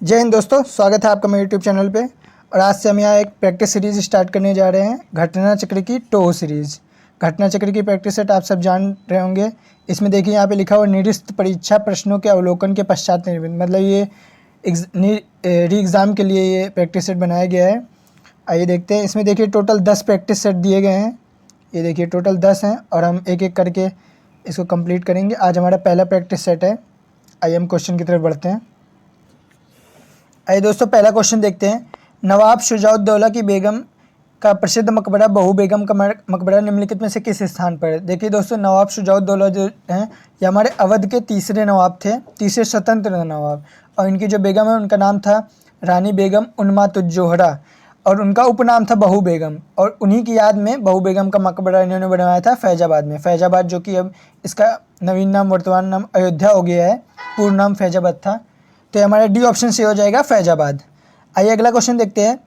जय हिंद दोस्तों, स्वागत है आपका मेरे यूट्यूब चैनल पे। और आज से हम यहाँ एक प्रैक्टिस सीरीज़ स्टार्ट करने जा रहे हैं, घटना चक्र की टो सीरीज़। घटना चक्र की प्रैक्टिस सेट आप सब जान रहे होंगे। इसमें देखिए यहाँ पे लिखा हुआ निरस्त परीक्षा प्रश्नों के अवलोकन के पश्चात निर्मित, मतलब ये री एग्ज़ाम के लिए ये प्रैक्टिस सेट बनाया गया है। आइए देखते हैं। इसमें देखिए टोटल 10 प्रैक्टिस सेट दिए गए हैं। ये देखिए टोटल 10 हैं और हम एक एक करके इसको कंप्लीट करेंगे। आज हमारा पहला प्रैक्टिस सेट है। आइए हम क्वेश्चन की तरफ बढ़ते हैं। आइए दोस्तों, पहला क्वेश्चन देखते हैं। नवाब शुजाउद्दौला की बेगम का प्रसिद्ध मकबरा बहू बेगम का मकबरा निम्नलिखित में से किस स्थान पर है। देखिए दोस्तों, नवाब शुजाउद्दौला जो हैं ये हमारे अवध के तीसरे नवाब थे, तीसरे स्वतंत्र नवाब। और इनकी जो बेगम है उनका नाम था रानी बेगम उन्मातुज्जोहरा और उनका उपनाम था बहू बेगम। और उन्हीं की याद में बहू बेगम का मकबरा इन्होंने बनवाया था फैजाबाद में। फैजाबाद जो कि अब इसका नवीन नाम वर्तमान नाम अयोध्या हो गया है, पूर्व नाम फैजाबाद था। तो हमारा डी ऑप्शन से हो जाएगा फैजाबाद। आइए अगला क्वेश्चन देखते हैं।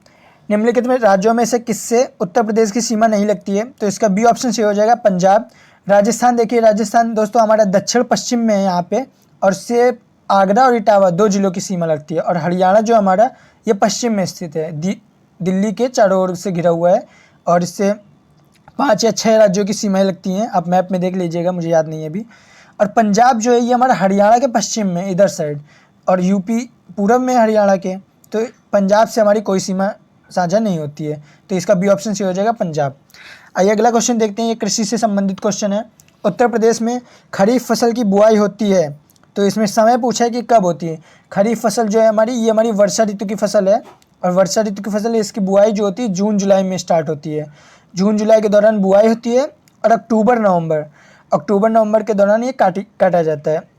निम्नलिखित में राज्यों में से किससे उत्तर प्रदेश की सीमा नहीं लगती है। तो इसका बी ऑप्शन से हो जाएगा पंजाब। राजस्थान, देखिए राजस्थान दोस्तों हमारा दक्षिण पश्चिम में है यहाँ पे, और से आगरा और इटावा 2 जिलों की सीमा लगती है। और हरियाणा जो हमारा ये पश्चिम में स्थित है, दिल्ली के चारों ओर से घिरा हुआ है। और इससे 5 या 6 राज्यों की सीमाएँ लगती हैं। आप मैप में देख लीजिएगा, मुझे याद नहीं है अभी। और पंजाब जो है ये हमारा हरियाणा के पश्चिम में इधर साइड, और यूपी पूरब में हरियाणा के। तो पंजाब से हमारी कोई सीमा साझा नहीं होती है। तो इसका बी ऑप्शन से हो जाएगा पंजाब। आइए अगला क्वेश्चन देखते हैं। ये कृषि से संबंधित क्वेश्चन है। उत्तर प्रदेश में खरीफ फसल की बुआई होती है, तो इसमें समय पूछा है कि कब होती है। खरीफ फसल जो है हमारी, ये हमारी वर्षा ऋतु की फसल है। और वर्षा ऋतु की फसल है, इसकी बुआई जो होती है जून जुलाई में स्टार्ट होती है। जून जुलाई के दौरान बुआई होती है और अक्टूबर नवंबर के दौरान ये काटा जाता है।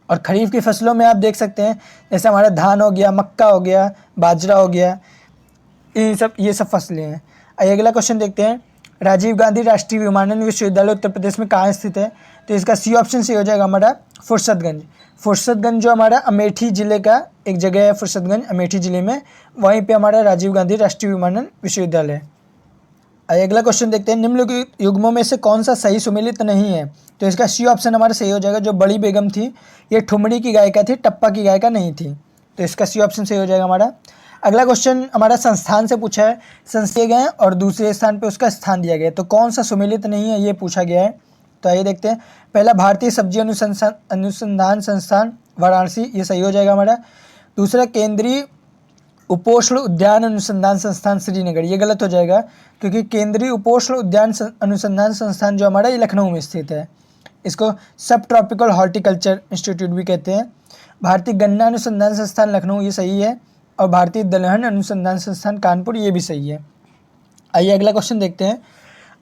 और खरीफ की फसलों में आप देख सकते हैं, जैसे हमारा धान हो गया, मक्का हो गया, बाजरा हो गया, ये सब फसलें हैं। आइए अगला क्वेश्चन देखते हैं। राजीव गांधी राष्ट्रीय विमानन विश्वविद्यालय उत्तर प्रदेश में कहाँ स्थित है। तो इसका सी ऑप्शन से हो जाएगा हमारा फुर्सतगंज जो हमारा अमेठी ज़िले का एक जगह है, फुर्सतगंज अमेठी ज़िले में, वहीं पर हमारा राजीव गांधी राष्ट्रीय विमानन विश्वविद्यालय है। आइए अगला क्वेश्चन देखते हैं। निम्नलिखित युग्मों में से कौन सा सही सुमेलित नहीं है। तो इसका सी ऑप्शन हमारा सही हो जाएगा। जो बड़ी बेगम थी ये ठुमरी की गायिका थी, टप्पा की गायिका नहीं थी। तो इसका सी ऑप्शन सही हो जाएगा हमारा। अगला क्वेश्चन हमारा संस्थान से पूछा है। संस्थान गए और दूसरे स्थान पर उसका स्थान दिया गया है, तो कौन सा सुमेलित नहीं है ये पूछा गया है। तो आइए देखते हैं। पहला भारतीय सब्जी अनुसंधान संस्थान वाराणसी, ये सही हो जाएगा हमारा। दूसरा केंद्रीय उपोष्ण उद्यान अनुसंधान संस्थान श्रीनगर, ये गलत हो जाएगा, क्योंकि केंद्रीय उपोष्ण उद्यान अनुसंधान संस्थान जो हमारा ये लखनऊ में स्थित है। इसको सब ट्रॉपिकल हॉर्टिकल्चर इंस्टीट्यूट भी कहते हैं। भारतीय गन्ना अनुसंधान संस्थान लखनऊ, ये सही है। और भारतीय दलहन अनुसंधान संस्थान कानपुर, ये भी सही है। आइए अगला क्वेश्चन देखते हैं।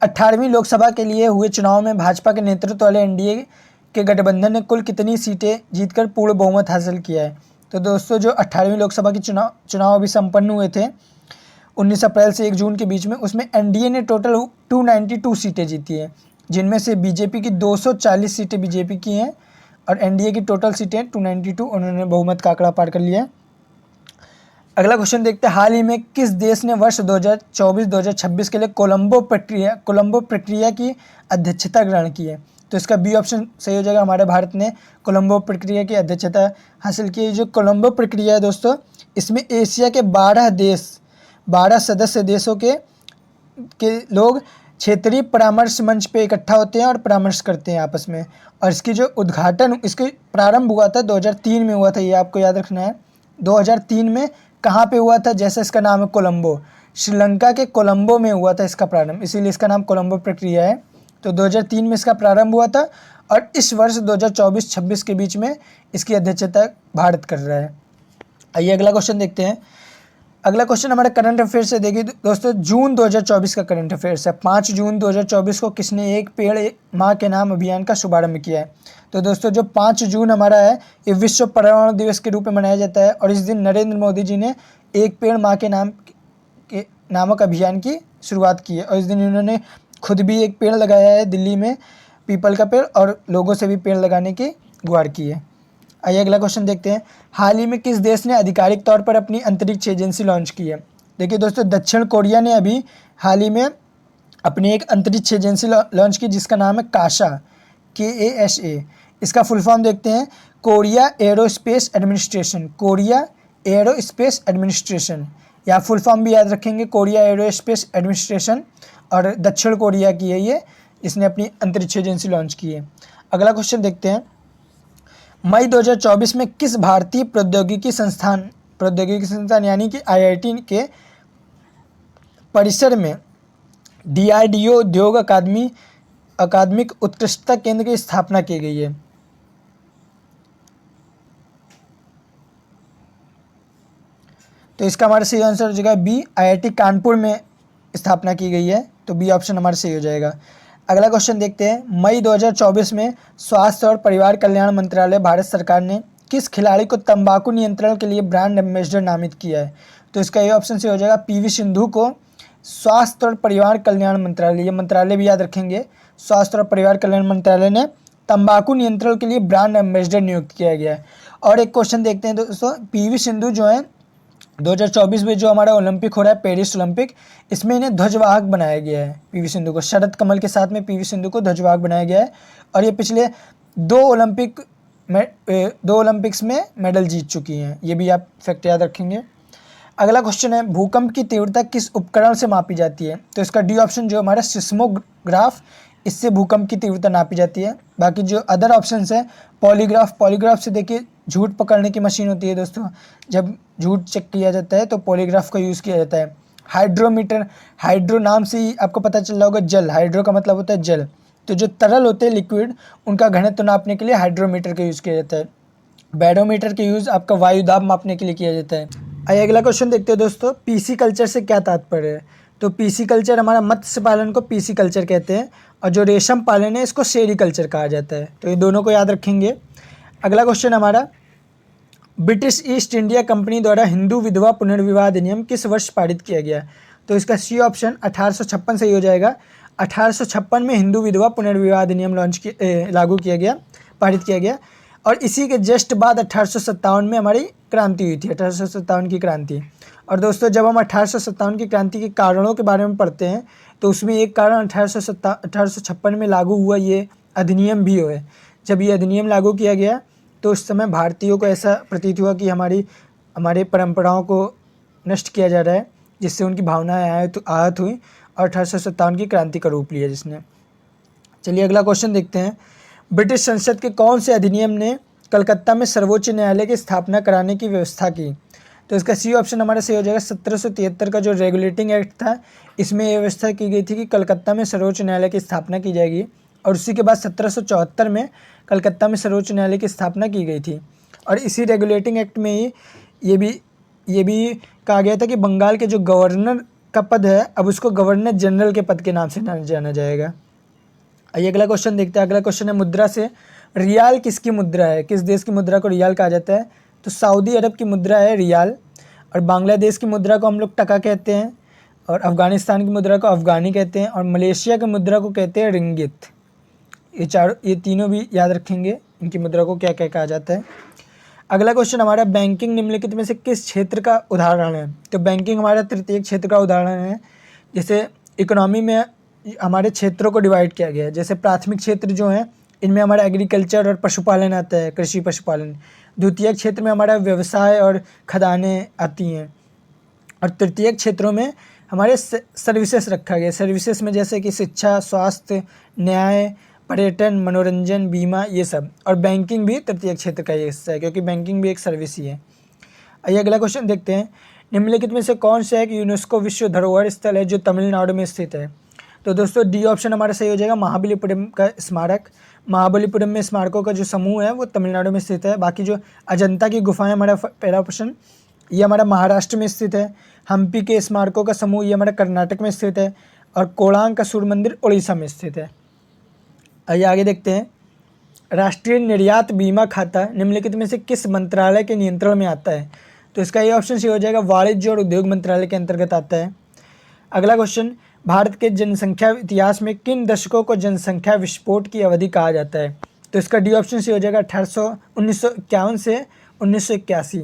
18वीं लोकसभा के लिए हुए चुनाव में भाजपा के नेतृत्व वाले एनडीए के गठबंधन ने कुल कितनी सीटें जीतकर पूर्ण बहुमत हासिल किया है। तो दोस्तों, जो 18वीं लोकसभा की चुनाव अभी संपन्न हुए थे 19 अप्रैल से 1 जून के बीच में, उसमें एनडीए ने टोटल 292 सीटें जीती हैं, जिनमें से बीजेपी की 240 सीटें बीजेपी की हैं और एनडीए की टोटल सीटें 292, उन्होंने बहुमत का आंकड़ा पार कर लिया है। अगला क्वेश्चन देखते हैं। हाल ही में किस देश ने वर्ष 2024-2026 के लिए कोलंबो प्रक्रिया की अध्यक्षता ग्रहण की है। तो इसका बी ऑप्शन सही हो जाएगा। हमारे भारत ने कोलंबो प्रक्रिया की अध्यक्षता हासिल की है। जो कोलंबो प्रक्रिया है दोस्तों, इसमें एशिया के 12 सदस्य देशों के लोग क्षेत्रीय परामर्श मंच पे इकट्ठा होते हैं और परामर्श करते हैं आपस में। और इसकी जो इसके प्रारंभ हुआ था 2003 में हुआ था, ये आपको याद रखना है। 2003 में कहाँ पे हुआ था, जैसे इसका नाम है कोलंबो, श्रीलंका के कोलंबो में हुआ था इसका प्रारंभ, इसीलिए इसका नाम कोलंबो प्रक्रिया है। तो 2003 में इसका प्रारंभ हुआ था और इस वर्ष 2024-26 के बीच में इसकी अध्यक्षता भारत कर रहा है। आइए अगला क्वेश्चन देखते हैं। अगला क्वेश्चन हमारा करंट अफेयर से देखिए दोस्तों, जून 2024 का करंट अफेयर्स है। 5 जून 2024 को किसने एक पेड़ माँ के नाम अभियान का शुभारंभ किया है। तो दोस्तों, जो 5 जून हमारा है ये विश्व पर्यावरण दिवस के रूप में मनाया जाता है। और इस दिन नरेंद्र मोदी जी ने एक पेड़ माँ के नाम के नामक अभियान की शुरुआत की है। और इस दिन उन्होंने खुद भी एक पेड़ लगाया है दिल्ली में, पीपल का पेड़, और लोगों से भी पेड़ लगाने की गुहार की है। आइए अगला क्वेश्चन देखते हैं। हाल ही में किस देश ने आधिकारिक तौर पर अपनी अंतरिक्ष एजेंसी लॉन्च की है। देखिए दोस्तों, दक्षिण कोरिया ने अभी हाल ही में अपनी एक अंतरिक्ष एजेंसी लॉन्च की, जिसका नाम है काशा, KASA। इसका फुल फॉर्म देखते हैं, Korea aerospace administration, Korea aerospace administration, या फुल फॉर्म भी याद रखेंगे, कोरिया एरोस्पेस एडमिनिस्ट्रेशन, और दक्षिण कोरिया की है ये, इसने अपनी अंतरिक्ष एजेंसी लॉन्च की है। अगला क्वेश्चन देखते हैं, मई 2024 में किस भारतीय प्रौद्योगिकी संस्थान यानी कि IIT के परिसर में DRDO उद्योग अकादमिक उत्कृष्टता केंद्र की स्थापना की गई है? तो इसका हमारा सही आंसर हो जाएगा बी, IIT कानपुर में स्थापना की गई है, तो बी ऑप्शन हमारा सही हो जाएगा। अगला क्वेश्चन देखते हैं, मई 2024 में स्वास्थ्य और परिवार कल्याण मंत्रालय भारत सरकार ने किस खिलाड़ी को तंबाकू नियंत्रण के लिए ब्रांड एम्बेसडर नामित किया है? तो इसका ये ऑप्शन सही हो जाएगा, PV सिंधु को स्वास्थ्य और परिवार कल्याण मंत्रालय, ये मंत्रालय भी याद रखेंगे, स्वास्थ्य और परिवार कल्याण मंत्रालय ने तंबाकू नियंत्रण के लिए ब्रांड एम्बेसडर नियुक्त किया गया है। और एक क्वेश्चन देखते हैं दोस्तों, PV सिंधु जो है 2024 में जो हमारा ओलंपिक हो रहा है पेरिस ओलंपिक, इसमें इन्हें ध्वजवाहक बनाया गया है। PV सिंधु को शरद कमल के साथ में PV सिंधु को ध्वजवाहक बनाया गया है, और ये पिछले दो ओलंपिक्स में मेडल जीत चुकी हैं, ये भी आप फैक्ट याद रखेंगे। अगला क्वेश्चन है, भूकंप की तीव्रता किस उपकरण से मापी जाती है? तो इसका डी ऑप्शन जो हमारा सिस्मोग्राफ, इससे भूकंप की तीव्रता नापी जाती है। बाकी जो अदर ऑप्शंस है, पॉलीग्राफ से देखिए झूठ पकड़ने की मशीन होती है दोस्तों, जब झूठ चेक किया जाता है तो पॉलीग्राफ का यूज़ किया जाता है। हाइड्रोमीटर, हाइड्रो नाम से ही आपको पता चल रहा होगा, जल, हाइड्रो का मतलब होता है जल, तो जो तरल होते हैं लिक्विड, उनका घनत्व नापने के लिए हाइड्रोमीटर का यूज़ किया जाता है। बैरोमीटर का यूज़ आपका वायु दाब मापने के लिए किया जाता है। आइए अगला क्वेश्चन देखते हैं दोस्तों, पीसी कल्चर से क्या तात्पर्य है? तो पीसी कल्चर, हमारा मत्स्य पालन को पीसी कल्चर कहते हैं, और जो रेशम पालन है इसको सेरी कल्चर कहा जाता है, तो ये दोनों को याद रखेंगे। अगला क्वेश्चन हमारा, ब्रिटिश ईस्ट इंडिया कंपनी द्वारा हिंदू विधवा पुनर्विवाह अधिनियम किस वर्ष पारित किया गया? तो इसका सी ऑप्शन 1856 सही हो जाएगा। 1856 में हिंदू विधवा पुनर्विवाह अधिनियम लागू किया गया, पारित किया गया, और इसी के जस्ट बाद 1857 में हमारी क्रांति हुई थी, 1857 की क्रांति। और दोस्तों जब हम 1857 की क्रांति के कारणों के बारे में पढ़ते हैं, तो उसमें एक कारण 1856 में लागू हुआ ये अधिनियम भी है। जब ये अधिनियम लागू किया गया तो उस समय भारतीयों को ऐसा प्रतीत हुआ कि हमारे परंपराओं को नष्ट किया जा रहा है, जिससे उनकी भावनाएं आहत हुई, और 1857 की क्रांति का रूप लिया जिसने। चलिए अगला क्वेश्चन देखते हैं, ब्रिटिश संसद के कौन से अधिनियम ने कलकत्ता में सर्वोच्च न्यायालय की स्थापना कराने की व्यवस्था की? तो इसका सी ऑप्शन हमारा सही हो जाएगा। 1773 का जो रेगुलेटिंग एक्ट था, इसमें यह व्यवस्था की गई थी कि कलकत्ता में सर्वोच्च न्यायालय की स्थापना की जाएगी, और उसी के बाद 1774 में कलकत्ता में सर्वोच्च न्यायालय की स्थापना की गई थी। और इसी रेगुलेटिंग एक्ट में ही ये भी कहा गया था कि बंगाल के जो गवर्नर का पद है, अब उसको गवर्नर जनरल के पद के नाम से जाना जाएगा। आइए अगला क्वेश्चन देखते हैं। अगला क्वेश्चन है, मुद्रा से, रियाल किसकी मुद्रा है? किस देश की मुद्रा को रियाल कहा जाता है? तो सऊदी अरब की मुद्रा है रियाल, और बांग्लादेश की मुद्रा को हम लोग टका कहते हैं, और अफ़गानिस्तान की मुद्रा को अफ़गानी कहते हैं, और मलेशिया की मुद्रा को कहते हैं रिंगित। ये तीनों भी याद रखेंगे, इनकी मुद्रा को क्या क्या कहा जाता है। अगला क्वेश्चन हमारा, बैंकिंग निम्नलिखित में से किस क्षेत्र का उदाहरण है? तो बैंकिंग हमारा तृतीय क्षेत्र का उदाहरण है। जैसे इकोनॉमी में हमारे क्षेत्रों को डिवाइड किया गया है, जैसे प्राथमिक क्षेत्र जो है इनमें हमारा एग्रीकल्चर और पशुपालन आता है, कृषि पशुपालन। द्वितीय क्षेत्र में हमारा व्यवसाय और खदानें आती हैं, और तृतीय क्षेत्रों में हमारे सर्विसेज रखा गया। सर्विसेज में जैसे कि शिक्षा, स्वास्थ्य, न्याय, पर्यटन, मनोरंजन, बीमा, ये सब। और बैंकिंग भी तृतीय क्षेत्र का हिस्सा है, क्योंकि बैंकिंग भी एक सर्विस ही है। आइए अगला क्वेश्चन देखते हैं, निम्नलिखित में से कौन सा एक यूनेस्को विश्व धरोहर स्थल है जो तमिलनाडु में स्थित है? तो दोस्तों डी ऑप्शन हमारा सही हो जाएगा, महाबलीपुरम का स्मारक। महाबलीपुरम में स्मारकों का जो समूह है वो तमिलनाडु में स्थित है। बाकी जो अजंता की गुफाएं, हमारा पहला ऑप्शन, ये हमारा महाराष्ट्र में स्थित है। हम्पी के स्मारकों का समूह ये हमारा कर्नाटक में स्थित है, और कोणार्क का सूर्य मंदिर उड़ीसा में स्थित है। आइए आगे देखते हैं, राष्ट्रीय निर्यात बीमा खाता निम्नलिखित में से किस मंत्रालय के नियंत्रण में आता है? तो इसका ये ऑप्शन सही हो जाएगा, वाणिज्य और उद्योग मंत्रालय के अंतर्गत आता है। अगला क्वेश्चन, भारत के जनसंख्या इतिहास में किन दशकों को जनसंख्या विस्फोट की अवधि कहा जाता है? तो इसका डी ऑप्शन सही हो जाएगा, 1951 से 1981।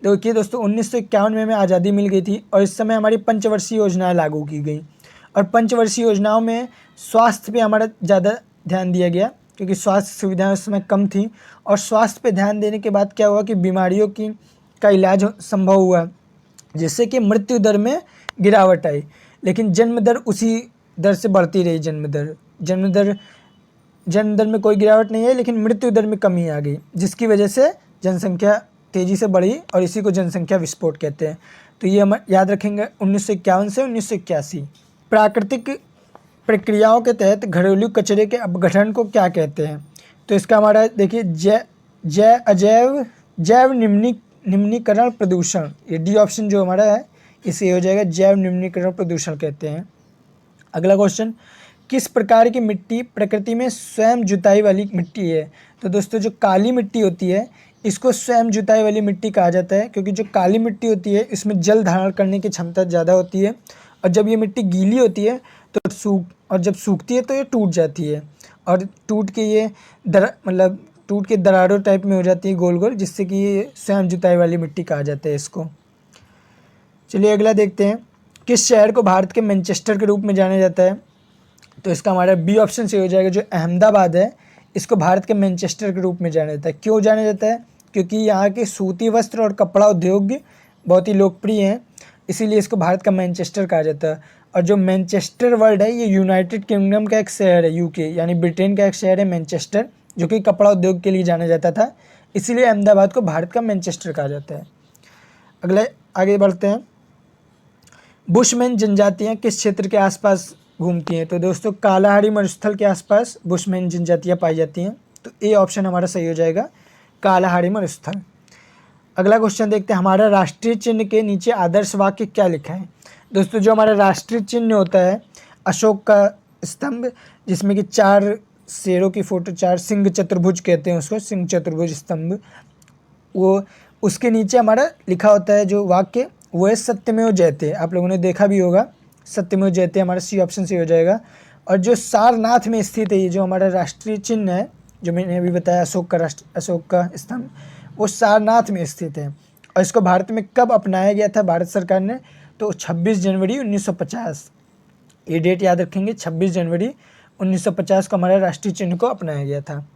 देखिए दोस्तों 1951 में हमें आज़ादी मिल गई थी, और इस समय हमारी पंचवर्षीय योजनाएं लागू की गई, और पंचवर्षीय योजनाओं में स्वास्थ्य पे हमारा ज़्यादा ध्यान दिया गया, क्योंकि स्वास्थ्य सुविधाएं उस समय कम थी। और स्वास्थ्य पे ध्यान देने के बाद क्या हुआ कि बीमारियों की का इलाज संभव हुआ, जिससे कि मृत्यु दर में गिरावट आई, लेकिन जन्म दर उसी दर से बढ़ती रही। जन्म दर में कोई गिरावट नहीं है, लेकिन मृत्यु दर में कमी आ गई, जिसकी वजह से जनसंख्या तेज़ी से बढ़ी और इसी को जनसंख्या विस्फोट कहते हैं। तो ये हम याद रखेंगे 1951 से 1981। प्राकृतिक प्रक्रियाओं के तहत घरेलू कचरे के अपघटन को क्या कहते हैं? तो इसका हमारा देखिए जैव निम्नीकरण प्रदूषण, ये डी ऑप्शन जो हमारा है इसे हो जाएगा जैव निम्नीकरण प्रदूषण कहते हैं। अगला क्वेश्चन, किस प्रकार की मिट्टी प्रकृति में स्वयं जुताई वाली मिट्टी है? तो दोस्तों जो काली मिट्टी होती है इसको स्वयं जुताई वाली मिट्टी कहा जाता है, क्योंकि जो काली मिट्टी होती है इसमें जल धारण करने की क्षमता ज़्यादा होती है, और जब ये मिट्टी गीली होती है तो जब सूखती है तो ये टूट जाती है, और टूट के ये टूट के दरारों टाइप में हो जाती है गोल गोल, जिससे कि ये स्वयं जुताई वाली मिट्टी कहा जाता है इसको। चलिए अगला देखते हैं, किस शहर को भारत के मैनचेस्टर के रूप में जाना जाता है? तो इसका हमारा बी ऑप्शन से हो जाएगा, जो अहमदाबाद है इसको भारत के मैनचेस्टर के रूप में जाना जाता है। क्यों जाना जाता है? क्योंकि यहाँ के सूती वस्त्र और कपड़ा उद्योग बहुत ही लोकप्रिय हैं, इसीलिए इसको भारत का मैनचेस्टर कहा जाता है। और जो मैनचेस्टर वर्ड है ये यूनाइटेड किंगडम का एक शहर है, यूके यानी ब्रिटेन का एक शहर है मैनचेस्टर, जो कि कपड़ा उद्योग के लिए जाना जाता था, इसीलिए अहमदाबाद को भारत का मैनचेस्टर कहा जाता है। अगले आगे बढ़ते हैं, बुशमैन जनजातियाँ किस क्षेत्र के आसपास घूमती हैं? तो दोस्तों कालाहारी मरुस्थल के आसपास बुशमैन जनजातियाँ पाई जाती हैं, तो ए ऑप्शन हमारा सही हो जाएगा, कालाहारी मरुस्थल। अगला क्वेश्चन देखते हैं, हमारा राष्ट्रीय चिन्ह के नीचे आदर्श वाक्य क्या लिखा है? दोस्तों जो हमारा राष्ट्रीय चिन्ह होता है अशोक का स्तंभ, जिसमें कि 4 शेरों की फोटो, 4 सिंह चतुर्भुज कहते हैं उसको, सिंह चतुर्भुज स्तंभ, वो उसके नीचे हमारा लिखा होता है जो वाक्य, वो है सत्यमेव जयते। आप लोगों ने देखा भी होगा, सत्यमेव जयते हमारा सी ऑप्शन से हो जाएगा। और जो सारनाथ में स्थित है ये जो हमारा राष्ट्रीय चिन्ह है, जो मैंने अभी बताया अशोक का स्तंभ, वो सारनाथ में स्थित है। और इसको भारत में कब अपनाया गया था भारत सरकार ने? तो 26 जनवरी 1950, ये डेट याद रखेंगे, 26 जनवरी 1950 को हमारे राष्ट्रीय चिन्ह को अपनाया गया था।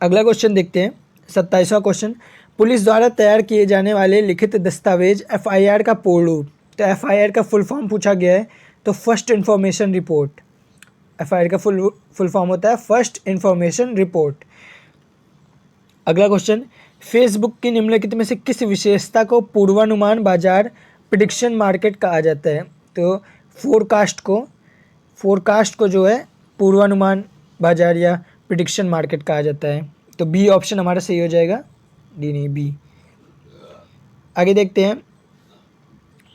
अगला क्वेश्चन देखते हैं, 27वां क्वेश्चन, पुलिस द्वारा तैयार किए जाने वाले लिखित दस्तावेज FIR का पूर्ण रूप? तो FIR का फुल फॉर्म पूछा गया है, तो फर्स्ट इन्फॉर्मेशन रिपोर्ट। FIR का फुल फॉर्म होता है फर्स्ट इन्फॉर्मेशन रिपोर्ट। अगला क्वेश्चन, फेसबुक की निम्नलिखित में से किस विशेषता को पूर्वानुमान बाजार प्रिडिक्शन मार्केट कहा जाता है? तो फोरकास्ट को जो है पूर्वानुमान बाजार या प्रिडिक्शन मार्केट कहा जाता है। तो बी ऑप्शन हमारा सही हो जाएगा, डी नहीं बी। आगे देखते हैं,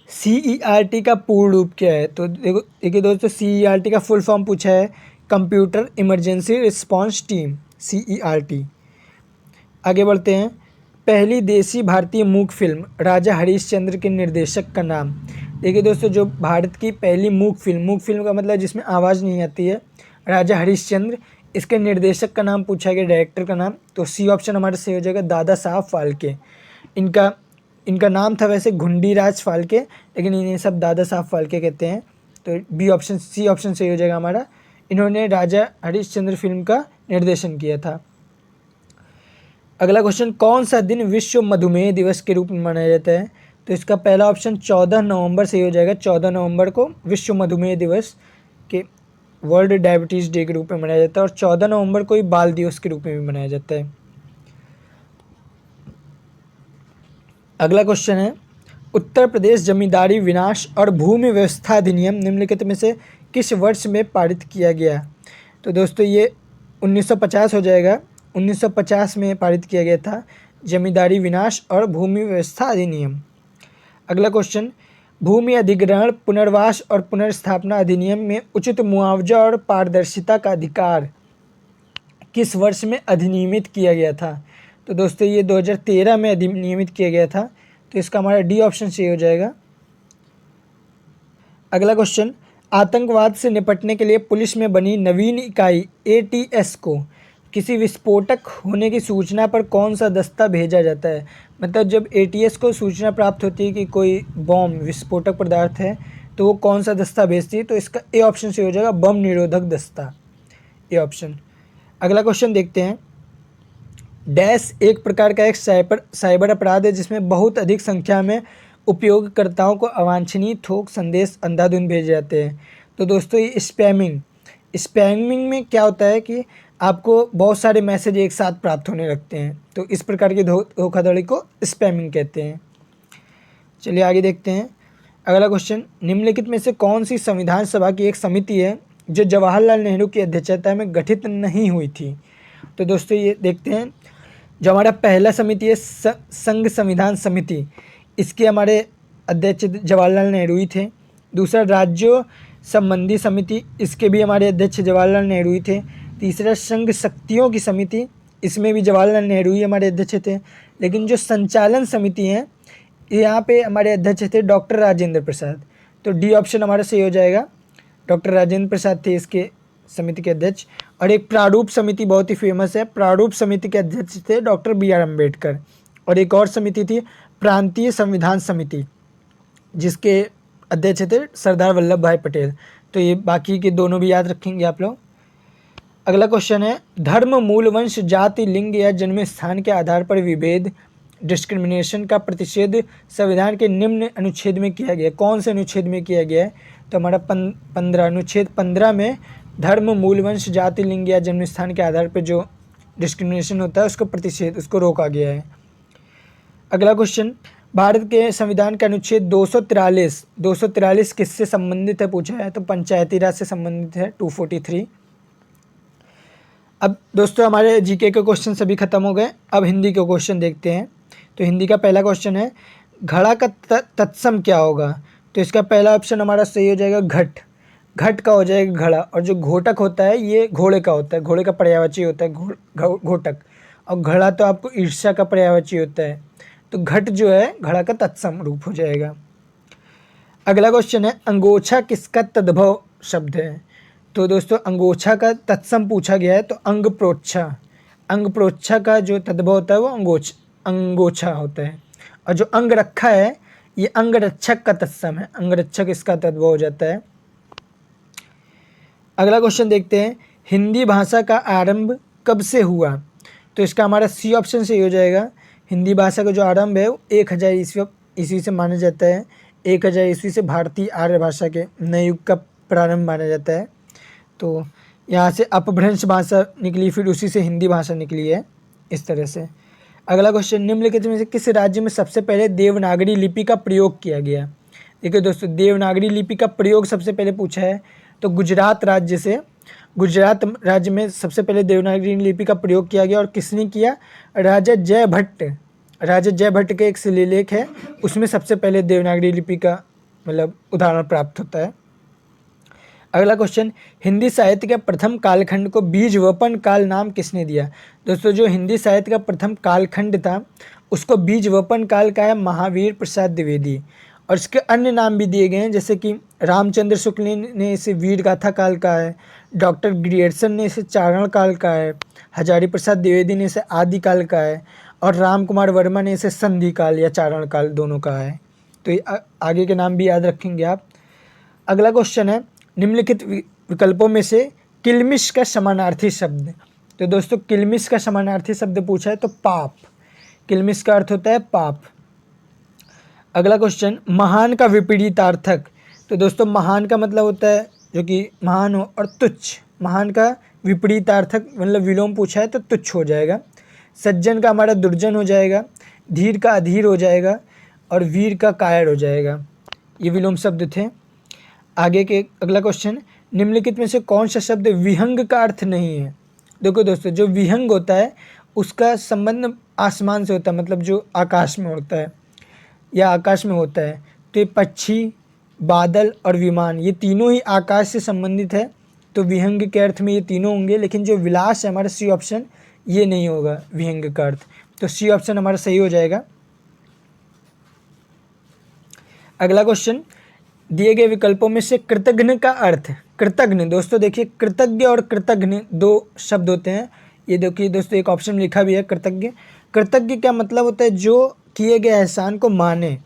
CERT का पूर्ण रूप क्या है? तो देखिए दोस्तों, CERT का फुल फॉर्म पूछा है computer emergency response team, CERT। आगे बढ़ते हैं, पहली देसी भारतीय मूक फिल्म राजा हरिश्चंद्र के निर्देशक का नाम? देखिए दोस्तों, जो भारत की पहली मूक फिल्म का मतलब जिसमें आवाज़ नहीं आती है, राजा हरिश्चंद्र, इसके निर्देशक का नाम पूछा गया, डायरेक्टर का नाम। तो सी ऑप्शन हमारे सही हो जाएगा, दादा साहब फाल्के। इनका नाम था वैसे घुंडीराज फाल्के, लेकिन इन्हें सब दादा साहब फाल्के कहते हैं। तो सी ऑप्शन सही हो जाएगा हमारा, इन्होंने राजा हरिश्चंद्र फिल्म का निर्देशन किया था। अगला क्वेश्चन, कौन सा दिन विश्व मधुमेह दिवस के रूप में मनाया जाता है? तो इसका पहला ऑप्शन 14 नवंबर सही हो जाएगा, 14 नवंबर को विश्व मधुमेह दिवस के वर्ल्ड डायबिटीज़ डे के रूप में मनाया जाता है, और 14 नवंबर को ही बाल दिवस के रूप में भी मनाया जाता है। अगला क्वेश्चन है, उत्तर प्रदेश जमींदारी विनाश और भूमि व्यवस्था अधिनियम निम्नलिखित में से किस वर्ष में पारित किया गया? तो दोस्तों ये 1950 हो जाएगा, 1950 में पारित किया गया था जमींदारी विनाश और भूमि व्यवस्था अधिनियम। अगला क्वेश्चन, भूमि अधिग्रहण पुनर्वास और पुनर्स्थापना अधिनियम में उचित मुआवजा और पारदर्शिता का अधिकार किस वर्ष में अधिनियमित किया गया था? तो दोस्तों ये 2013 में अधिनियमित किया गया था, तो इसका हमारा डी ऑप्शन सही हो जाएगा। अगला क्वेश्चन, आतंकवाद से निपटने के लिए पुलिस में बनी नवीन इकाई ATS को किसी विस्फोटक होने की सूचना पर कौन सा दस्ता भेजा जाता है? मतलब जब ATS को सूचना प्राप्त होती है कि कोई बम विस्फोटक पदार्थ है, तो वो कौन सा दस्ता भेजती है? तो इसका ए ऑप्शन से हो जाएगा, बम निरोधक दस्ता, ए ऑप्शन। अगला क्वेश्चन देखते हैं, डैश एक प्रकार का एक साइबर अपराध है जिसमें बहुत अधिक संख्या में उपयोगकर्ताओं को अवांछनीय थोक संदेश अंधाधुंध भेजे जाते हैं। तो दोस्तों ये स्पैमिंग में क्या होता है कि आपको बहुत सारे मैसेज एक साथ प्राप्त होने लगते हैं, तो इस प्रकार की धोखाधड़ी को स्पैमिंग कहते हैं। चलिए आगे देखते हैं। अगला क्वेश्चन, निम्नलिखित में से कौन सी संविधान सभा की एक समिति है जो जवाहरलाल नेहरू की अध्यक्षता में गठित नहीं हुई थी? तो दोस्तों ये देखते हैं, जो हमारा पहला समिति है संघ संविधान समिति, इसके हमारे अध्यक्ष जवाहरलाल नेहरू ही थे। दूसरा राज्यों संबंधी समिति, इसके भी हमारे अध्यक्ष जवाहरलाल नेहरू ही थे। तीसरा संघ शक्तियों की समिति, इसमें भी जवाहरलाल नेहरू ही हमारे अध्यक्ष थे। लेकिन जो संचालन समिति हैं यहाँ पे हमारे अध्यक्ष थे डॉक्टर राजेंद्र प्रसाद। तो डी ऑप्शन हमारा सही हो जाएगा, डॉक्टर राजेंद्र प्रसाद थे इसके समिति के अध्यक्ष। और एक प्रारूप समिति बहुत ही फेमस है, प्रारूप समिति के अध्यक्ष थे डॉक्टर बी.आर. अम्बेडकर। और एक और समिति थी प्रांतीय संविधान समिति, जिसके अध्यक्ष थे सरदार वल्लभ भाई पटेल। तो ये बाकी के दोनों भी याद रखेंगे आप लोग। अगला क्वेश्चन है, धर्म, मूल, वंश, जाति, लिंग या जन्म स्थान के आधार पर विभेद, डिस्क्रिमिनेशन का प्रतिषेध संविधान के निम्न अनुच्छेद में किया गया। कौन से अनुच्छेद में किया गया है? तो हमारा 15 अनुच्छेद 15 में धर्म, मूल, वंश, जाति, लिंग या जन्म स्थान के आधार पर जो डिस्क्रिमिनेशन होता है उसको प्रतिषेध, उसको रोका गया है। अगला क्वेश्चन, भारत के संविधान का अनुच्छेद 243 किससे संबंधित है पूछा है? तो पंचायती राज से संबंधित है, 243। अब दोस्तों हमारे जीके के क्वेश्चन सभी खत्म हो गए, अब हिंदी के क्वेश्चन देखते हैं। तो हिंदी का पहला क्वेश्चन है, घड़ा का तत्सम क्या होगा? तो इसका पहला ऑप्शन हमारा सही हो जाएगा घट। घट का हो जाएगा घड़ा, और जो घोटक होता है ये घोड़े का होता है, घोड़े का पर्यायवाची होता है घोटक, और घड़ा तो आपको ईर्ष्या का पर्यायवाची होता है, तो घट जो है घड़ा का तत्सम रूप हो जाएगा। अगला क्वेश्चन है, अंगोछा किसका तद्भव शब्द है? तो दोस्तों अंगोछा का तत्सम पूछा गया है, तो अंग प्रोच्छा का जो तद्भव होता है वो अंगोछा होता है। और जो अंग रखा है ये अंगरक्षक का तत्सम है, अंगरक्षक इसका तद्भव हो जाता है। अगला क्वेश्चन देखते हैं, हिंदी भाषा का आरंभ कब से हुआ? तो इसका हमारा सी ऑप्शन सही हो जाएगा। हिंदी भाषा का जो आरंभ है वो 1000 ईस्वी से माना जाता है। 1000 ईस्वी से भारतीय आर्य भाषा के नए युग का प्रारंभ माना जाता है। तो यहाँ से अपभ्रंश भाषा निकली, फिर उसी से हिंदी भाषा निकली है, इस तरह से। अगला क्वेश्चन, निम्नलिखित में से किस राज्य में सबसे पहले देवनागरी लिपि का प्रयोग किया गया? देखिए दोस्तों, देवनागरी लिपि का प्रयोग सबसे पहले पूछा है, तो गुजरात राज्य में सबसे पहले देवनागरी लिपि का प्रयोग किया गया। और किसने किया? राजा जयभट्ट के एक शिलालेख है, उसमें सबसे पहले देवनागरी लिपि का मतलब उदाहरण प्राप्त होता है। अगला क्वेश्चन, हिंदी साहित्य के प्रथम कालखंड को बीजवपन काल नाम किसने दिया? दोस्तों जो हिंदी साहित्य का प्रथम कालखंड था उसको बीजवपन काल का है महावीर प्रसाद द्विवेदी। और इसके अन्य नाम भी दिए गए हैं, जैसे कि रामचंद्र शुक्ल ने इसे वीर गाथा काल का है, डॉक्टर ग्रियर्सन ने इसे चारण काल का है, हजारी प्रसाद द्विवेदी ने इसे आदि काल का है, और राम कुमार वर्मा ने इसे संधि काल या चारण काल दोनों का है। तो ये आगे के नाम भी याद रखेंगे आप। अगला क्वेश्चन है, निम्नलिखित विकल्पों में से किल्मिश का समानार्थी शब्द। तो दोस्तों किल्मिश का समानार्थी शब्द पूछा है, तो पाप। किल्मिश का अर्थ होता है पाप। अगला क्वेश्चन, महान का विपरीतार्थक। तो दोस्तों महान का मतलब होता है जो कि महान हो, और तुच्छ। महान का विपरीतार्थक मतलब विलोम पूछा है तो तुच्छ हो जाएगा। सज्जन का हमारा दुर्जन हो जाएगा, धीर का अधीर हो जाएगा, और वीर का कायर हो जाएगा। ये विलोम शब्द थे। आगे के अगला क्वेश्चन, निम्नलिखित में से कौन सा शब्द विहंग का अर्थ नहीं है? देखो दोस्तों, जो विहंग होता है उसका संबंध आसमान से होता है, मतलब जो आकाश में होता है या आकाश में होता है। तो ये पक्षी, बादल और विमान, ये तीनों ही आकाश से संबंधित है, तो विहंग के अर्थ में ये तीनों होंगे। लेकिन जो विलास है हमारा सी ऑप्शन, ये नहीं होगा विहंग का अर्थ, तो सी ऑप्शन हमारा सही हो जाएगा। अगला क्वेश्चन, दिए गए विकल्पों में से कृतघ्न का अर्थ। कृतघ्न दोस्तों देखिए, कृतज्ञ और कृतघ्न दो शब्द होते हैं। ये देखिए दोस्तों, एक ऑप्शन में लिखा भी है कृतज्ञ। कृतज्ञ का मतलब होता है जो किए गए एहसान को माने,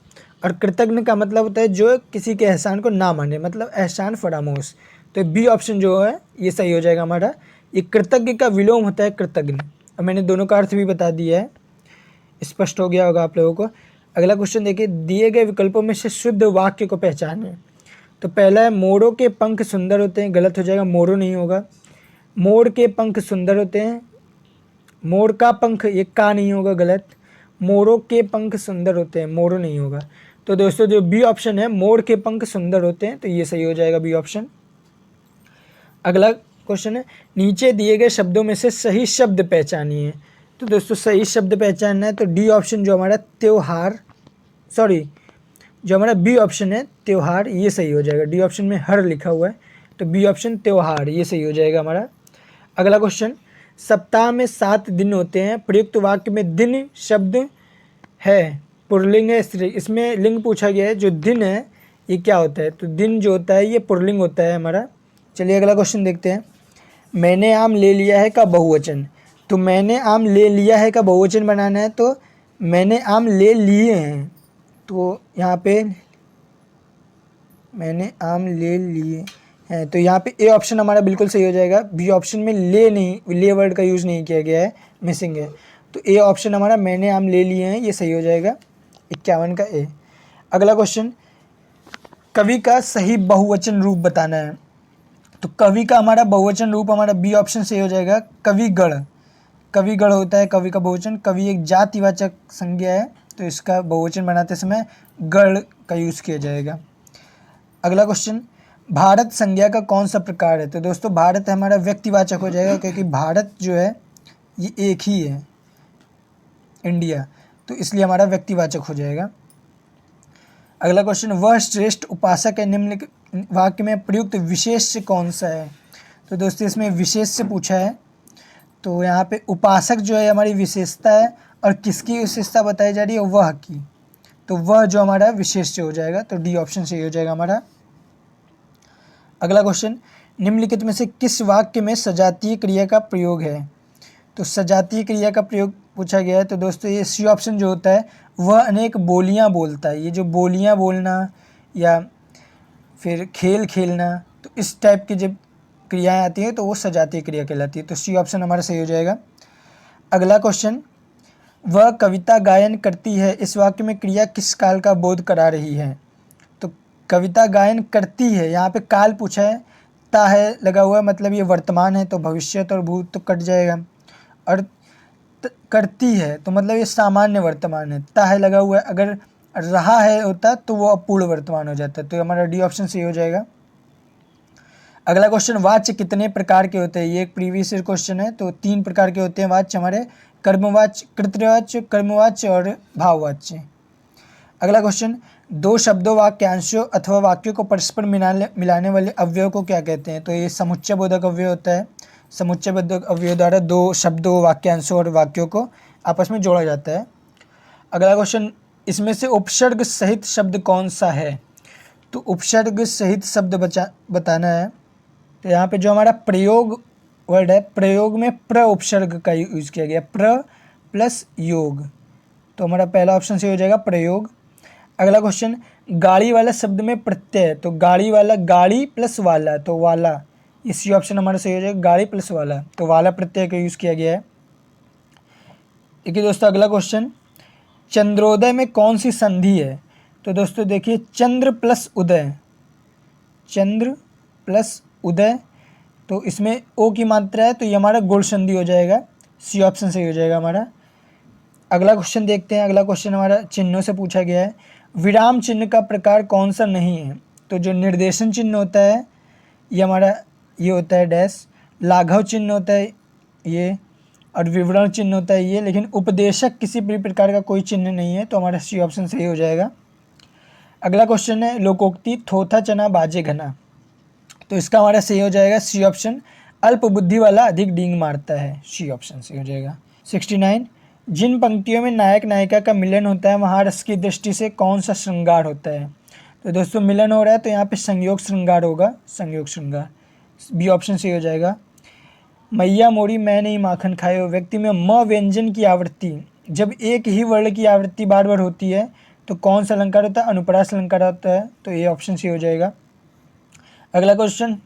और कृतघ्न का मतलब होता है जो किसी के एहसान को ना माने, मतलब एहसान फरामोश। तो बी ऑप्शन जो है ये सही हो जाएगा हमारा। ये कृतज्ञ का विलोम होता है कृतघ्न, और मैंने दोनों का अर्थ भी बता दिया है, स्पष्ट हो गया होगा आप लोगों को। अगला क्वेश्चन देखिए, दिए गए विकल्पों में से शुद्ध वाक्य को पहचानें। तो पहला है मोरों के पंख सुंदर होते हैं, गलत हो जाएगा, मोरों नहीं होगा। मोर के पंख सुंदर होते हैं, मोर का पंख, ये का नहीं होगा, गलत। मोरों के पंख सुंदर होते हैं, मोरों नहीं होगा। तो दोस्तों जो बी ऑप्शन है, मोर के पंख सुंदर होते हैं, तो ये सही हो जाएगा बी ऑप्शन। अगला क्वेश्चन है, नीचे दिए गए शब्दों में से सही शब्द पहचानिए। तो दोस्तों सही शब्द पहचानना है तो डी ऑप्शन जो हमारा त्योहार, जो हमारा बी ऑप्शन है त्योहार, ये सही हो जाएगा। डी ऑप्शन में हर लिखा हुआ है, तो बी ऑप्शन त्योहार, ये सही हो जाएगा हमारा। अगला क्वेश्चन, सप्ताह में 7 दिन होते हैं, प्रयुक्त वाक्य में दिन शब्द है पुल्लिंग है स्त्री। इसमें लिंग पूछा गया है, जो दिन है ये क्या होता है, तो दिन जो होता है ये पुल्लिंग होता है हमारा। चलिए अगला क्वेश्चन देखते हैं, मैंने आम ले लिया है का बहुवचन। तो मैंने आम ले लिया है का बहुवचन बनाना है, तो मैंने आम ले लिए हैं, तो यहाँ पे मैंने आम ले लिए हैं, तो यहाँ पे ए ऑप्शन हमारा बिल्कुल सही हो जाएगा। बी ऑप्शन में ले नहीं, ले वर्ड का यूज़ नहीं किया गया है, मिसिंग है, तो ए ऑप्शन हमारा मैंने आम ले लिए हैं, ये सही हो जाएगा 51 का ए। अगला क्वेश्चन, कवि का सही बहुवचन रूप बताना है। तो कवि का हमारा बहुवचन रूप हमारा बी ऑप्शन सही हो जाएगा, कविगण। कविगण होता है कवि का बहुवचन। कवि एक जातिवाचक संज्ञा है, तो इसका बहुवचन बनाते समय गण का यूज़ किया जाएगा। अगला क्वेश्चन, भारत संज्ञा का कौन सा प्रकार है। तो दोस्तों भारत हमारा व्यक्तिवाचक हो जाएगा, क्योंकि भारत जो है ये एक ही है, इंडिया, तो इसलिए हमारा व्यक्तिवाचक हो जाएगा। अगला क्वेश्चन, वह श्रेष्ठ उपासक है, निम्न वाक्य में प्रयुक्त विशेष्य कौन सा है। तो दोस्तों इसमें विशेष से पूछा है, तो यहाँ पे उपासक जो है हमारी विशेषता है, और किसकी विशेषता बताई जा रही है, वह की, तो वह जो हमारा विशेष्य हो जाएगा, तो डी ऑप्शन सही हो जाएगा हमारा। अगला क्वेश्चन, निम्नलिखित में से किस वाक्य में सजातीय क्रिया का प्रयोग है। तो सजातीय क्रिया का प्रयोग पूछा गया है, तो दोस्तों ये सी ऑप्शन जो होता है, वह अनेक बोलियां बोलता है। ये जो बोलियां बोलना या फिर खेल खेलना, तो इस टाइप की जब क्रियाएं आती हैं तो वो सजातीय क्रिया कहलाती है, तो सी ऑप्शन हमारा सही हो जाएगा। अगला क्वेश्चन, वह कविता गायन करती है, इस वाक्य में क्रिया किस काल का बोध करा रही है। तो कविता गायन करती है, यहाँ पे काल पूछा है, ता है लगा हुआ है, मतलब ये वर्तमान है, तो भविष्य और भूत तो कट जाएगा, और करती है तो मतलब ये सामान्य वर्तमान है, ता है लगा हुआ है, अगर रहा है होता तो वो अपूर्ण वर्तमान हो जाता है, तो हमारा डी ऑप्शन सही हो जाएगा। अगला क्वेश्चन, वाच्य कितने प्रकार के होते हैं। ये एक प्रीवियस ईयर क्वेश्चन है, तो 3 प्रकार के होते हैं वाच्य हमारे, कर्मवाच्य, कृतवाच्य, कर्मवाच्य और भाववाच्य। अगला क्वेश्चन, 2 शब्दों, वाक्यांशों अथवा वाक्यों को परस्पर मिलाने वाले अवयव को क्या कहते हैं। तो ये समुच्चय बोधक अवयव होता है। समुच्चय बोधक अवयव द्वारा 2 शब्दों, वाक्यांशों और वाक्यों को आपस में जोड़ा जाता है। अगला क्वेश्चन, इसमें से उपसर्ग सहित शब्द कौन सा है। तो उपसर्ग सहित शब्द बताना है, तो यहाँ पे जो हमारा प्रयोग वर्ड है, प्रयोग में प्र उपसर्ग का यूज़ किया गया, प्र प्लस योग, तो हमारा पहला ऑप्शन सही हो जाएगा प्रयोग। अगला क्वेश्चन, गाड़ी वाला शब्द में प्रत्यय, तो गाड़ी वाला, गाड़ी प्लस वाला, तो वाला, इसी ऑप्शन हमारा सही हो जाएगा, गाड़ी प्लस वाला, तो वाला प्रत्यय का यूज़ किया गया है। देखिए दोस्तों अगला क्वेश्चन, चंद्रोदय में कौन सी संधि है। तो दोस्तों देखिए, चंद्र प्लस उदय, चंद्र प्लस उदय, तो इसमें ओ की मात्रा है, तो ये हमारा गुण संधि हो जाएगा, सी ऑप्शन सही हो जाएगा हमारा। अगला क्वेश्चन देखते हैं। अगला क्वेश्चन हमारा चिन्हों से पूछा गया है, विराम चिन्ह का प्रकार कौन सा नहीं है। तो जो निर्देशन चिन्ह होता है ये हमारा ये होता है डैश, लाघव चिन्ह होता है ये, और विवरण चिन्ह होता है ये, लेकिन उपदेशक किसी भी प्रकार का कोई चिन्ह नहीं है, तो हमारा सी ऑप्शन सही हो जाएगा। अगला क्वेश्चन है, लोकोक्ति थोथा चना बाजे घना, तो इसका हमारा सही हो जाएगा सी ऑप्शन, अल्प बुद्धि वाला अधिक डींग मारता है, सी ऑप्शन सही हो जाएगा। 69, जिन पंक्तियों में नायक नायिका का मिलन होता है वहाँ रस की दृष्टि से कौन सा श्रृंगार होता है। तो दोस्तों मिलन हो रहा है तो यहाँ पे संयोग श्रृंगार होगा, संयोग श्रृंगार, बी ऑप्शन सही हो जाएगा। मैया मोरी मैं नहीं माखन खाए, व्यक्ति में म व्यंजन की आवृत्ति, जब एक ही वर्ण की आवृत्ति बार बार होती है तो कौन सा अलंकार होता है, अनुप्रास अलंकार होता है, तो ये ऑप्शन सही हो जाएगा। अगला क्वेश्चन,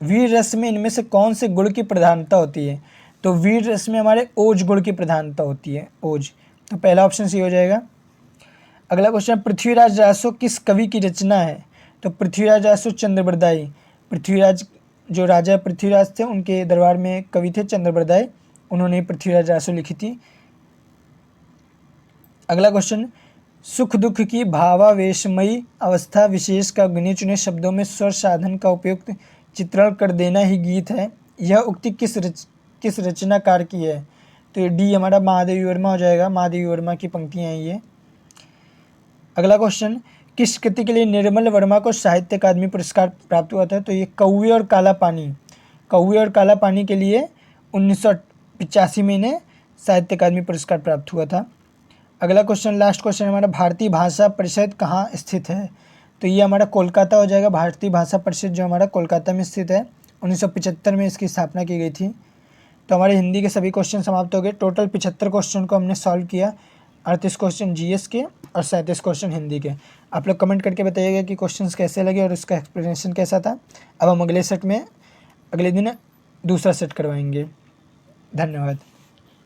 वीर रस में इनमें से कौन से गुण की प्रधानता होती है। तो वीर रस में हमारे ओज गुण की प्रधानता होती है, ओज। तो पहला ऑप्शन सही हो जाएगा। अगला क्वेश्चन, पृथ्वीराज रासो किस कवि की रचना है? तो पृथ्वीराज रासो चंद्रबरदाई, पृथ्वीराज जो राजा पृथ्वीराज थे उनके दरबार में कवि थे चंद्रबरदाई, उन्होंने पृथ्वीराज रासो लिखी थी। अगला क्वेश्चन, सुख दुख की भावावेशमयी अवस्था विशेष का गिने चुने शब्दों में स्वर साधन का उपयुक्त चित्रण कर देना ही गीत है, यह उक्ति किस रचनाकार की है? तो ये डी हमारा महादेवी वर्मा हो जाएगा, महादेवी वर्मा की पंक्तियाँ हैं ये। अगला क्वेश्चन, किस कृति के लिए निर्मल वर्मा को साहित्य अकादमी पुरस्कार प्राप्त हुआ था? तो ये कौवे और काला पानी, कौवे और काला पानी के लिए 1985 में इन्हें साहित्य अकादमी पुरस्कार प्राप्त हुआ था। अगला क्वेश्चन, लास्ट क्वेश्चन हमारा, भारतीय भाषा परिषद कहाँ स्थित है? तो ये हमारा कोलकाता हो जाएगा। भारतीय भाषा परिषद जो हमारा कोलकाता में स्थित है, 1975 में इसकी स्थापना की गई थी। तो हमारे हिंदी के सभी क्वेश्चन समाप्त हो गए। टोटल 75 क्वेश्चन को हमने सॉल्व किया, 38 क्वेश्चन जीएस के और 37 क्वेश्चन हिंदी के। आप लोग कमेंट करके बताइएगा कि क्वेश्चंस कैसे लगे और उसका एक्सप्लेनेशन कैसा था। अब हम अगले सेट में अगले दिन दूसरा सेट करवाएंगे। धन्यवाद।